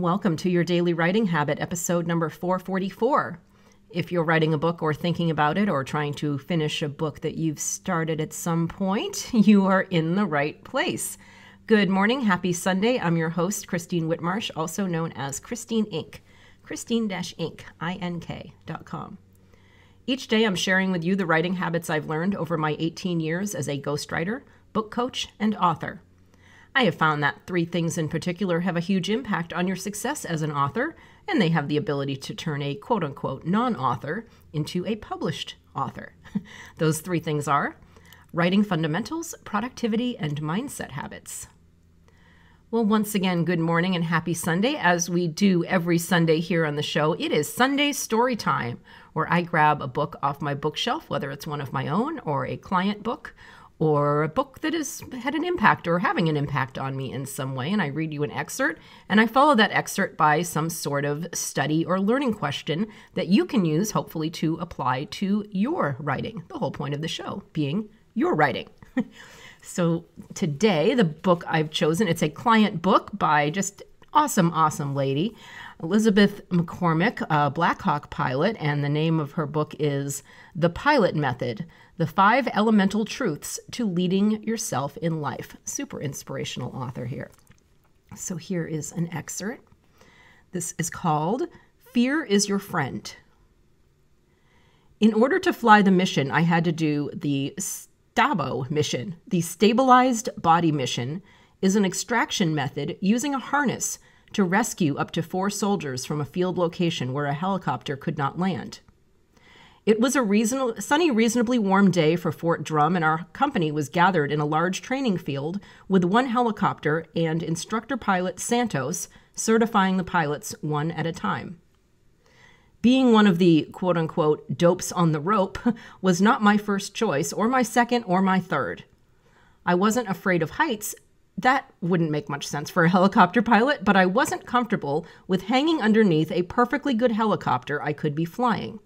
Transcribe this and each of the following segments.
Welcome to your Daily Writing Habit, episode number 444. If you're writing a book or thinking about it or trying to finish a book that you've started at some point, you are in the right place. Good morning. Happy Sunday. I'm your host, Christine Whitmarsh, also known as Christine Inc. Christine-Inc.com. Each day I'm sharing with you the writing habits I've learned over my 18 years as a ghostwriter, book coach, and author. I have found that three things in particular have a huge impact on your success as an author, and they have the ability to turn a quote-unquote non-author into a published author. Those three things are writing fundamentals, productivity, and mindset habits. Well, once again, good morning and happy Sunday. As we do every Sunday here on the show, it is Sunday Story Time, where I grab a book off my bookshelf, whether it's one of my own or a client book, or a book that has had an impact or having an impact on me in some way, and I read you an excerpt, and I follow that excerpt by some sort of study or learning question that you can use, hopefully, to apply to your writing. The whole point of the show being your writing. So today, the book I've chosen, it's a client book by just awesome lady, Elizabeth McCormick, a Black Hawk pilot, and the name of her book is The Pilot Method, The 5 Elemental Truths to Leading Yourself in Life. Super inspirational author here. So here is an excerpt. This is called Fear is Your Friend. In order to fly the mission, I had to do the STABO mission. The Stabilized Body Mission is an extraction method using a harness to rescue up to 4 soldiers from a field location where a helicopter could not land. It was a sunny, reasonably warm day for Fort Drum, and our company was gathered in a large training field with 1 helicopter and instructor pilot Santos certifying the pilots one at a time. Being one of the quote-unquote dopes on the rope was not my first choice, or my second, or my third. I wasn't afraid of heights. That wouldn't make much sense for a helicopter pilot, but I wasn't comfortable with hanging underneath a perfectly good helicopter I could be flying.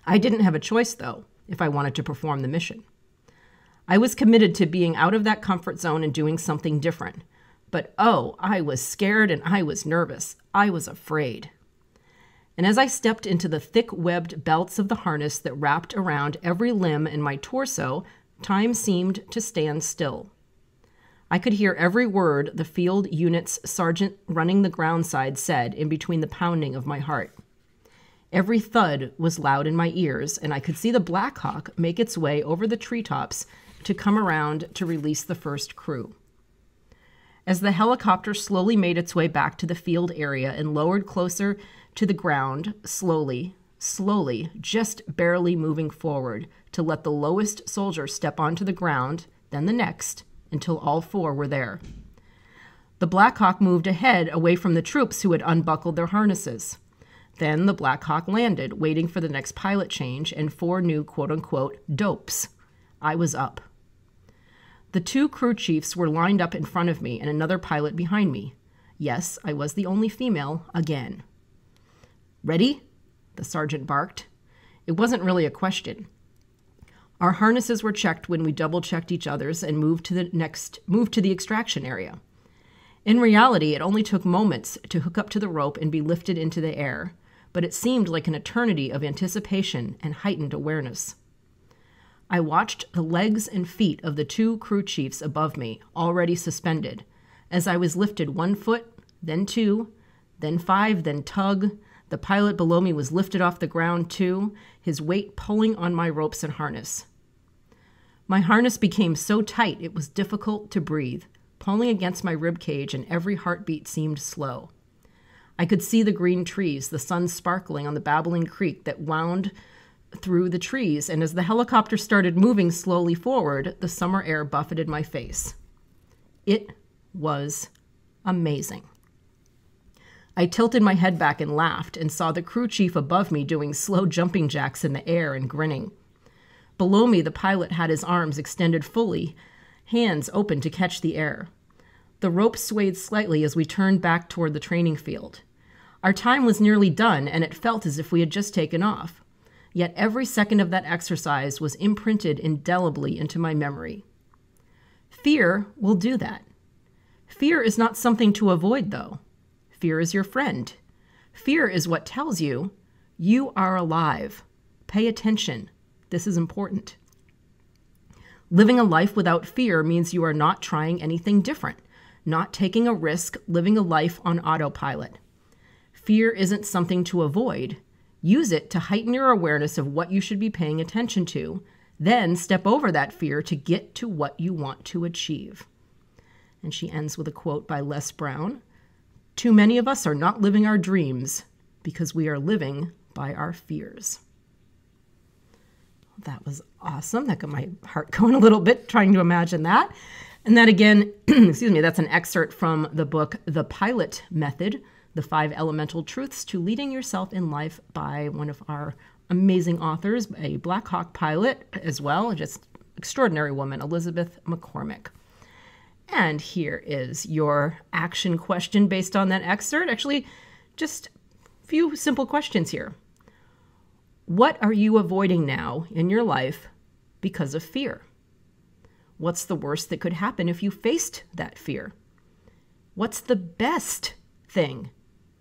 I didn't have a choice, though, if I wanted to perform the mission. I was committed to being out of that comfort zone and doing something different. But I was scared and I was nervous. I was afraid. And as I stepped into the thick webbed belts of the harness that wrapped around every limb in my torso, time seemed to stand still. I could hear every word the field unit's sergeant running the ground side said in between the pounding of my heart. Every thud was loud in my ears, and I could see the Black Hawk make its way over the treetops to come around to release the first crew. As the helicopter slowly made its way back to the field area and lowered closer to the ground, slowly, just barely moving forward to let the lowest soldier step onto the ground, then the next, until all 4 were there. The Black Hawk moved ahead away from the troops who had unbuckled their harnesses. Then the Black Hawk landed, waiting for the next pilot change and 4 new quote-unquote dopes. I was up. The 2 crew chiefs were lined up in front of me and another pilot behind me. Yes, I was the only female again. Ready? The sergeant barked. It wasn't really a question. Our harnesses were checked when we double-checked each other's and moved to the extraction area. In reality, it only took moments to hook up to the rope and be lifted into the air, but it seemed like an eternity of anticipation and heightened awareness. I watched the legs and feet of the 2 crew chiefs above me, already suspended, as I was lifted 1 foot, then 2, then 5, then tug. The pilot below me was lifted off the ground too, his weight pulling on my ropes and harness. My harness became so tight it was difficult to breathe, pulling against my rib cage, and every heartbeat seemed slow. I could see the green trees, the sun sparkling on the babbling creek that wound through the trees, and as the helicopter started moving slowly forward, the summer air buffeted my face. It was amazing. I tilted my head back and laughed and saw the crew chief above me doing slow jumping jacks in the air and grinning. Below me, the pilot had his arms extended fully, hands open to catch the air. The rope swayed slightly as we turned back toward the training field. Our time was nearly done, and it felt as if we had just taken off. Yet every second of that exercise was imprinted indelibly into my memory. Fear will do that. Fear is not something to avoid, though. Fear is your friend. Fear is what tells you you are alive. Pay attention. This is important. Living a life without fear means you are not trying anything different, not taking a risk, living a life on autopilot. Fear isn't something to avoid. Use it to heighten your awareness of what you should be paying attention to. Then step over that fear to get to what you want to achieve. And she ends with a quote by Les Brown. Too many of us are not living our dreams because we are living by our fears. That was awesome. That got my heart going a little bit trying to imagine that. And that again, excuse me, that's an excerpt from the book, The Pilot Method, The 5 Elemental Truths to Leading Yourself in Life by one of our amazing authors, a Black Hawk pilot as well, just extraordinary woman, Elizabeth McCormick. And here is your action question based on that excerpt. Actually, just a few simple questions here. What are you avoiding now in your life because of fear? What's the worst that could happen if you faced that fear? What's the best thing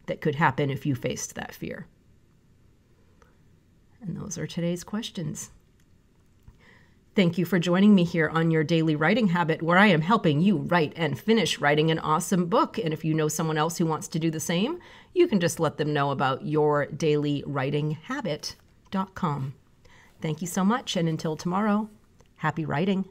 that could happen if you faced that fear? And those are today's questions. Thank you for joining me here on Your Daily Writing Habit, where I am helping you write and finish writing an awesome book. And if you know someone else who wants to do the same, you can just let them know about yourdailywritinghabit.com. Thank you so much, and until tomorrow, happy writing.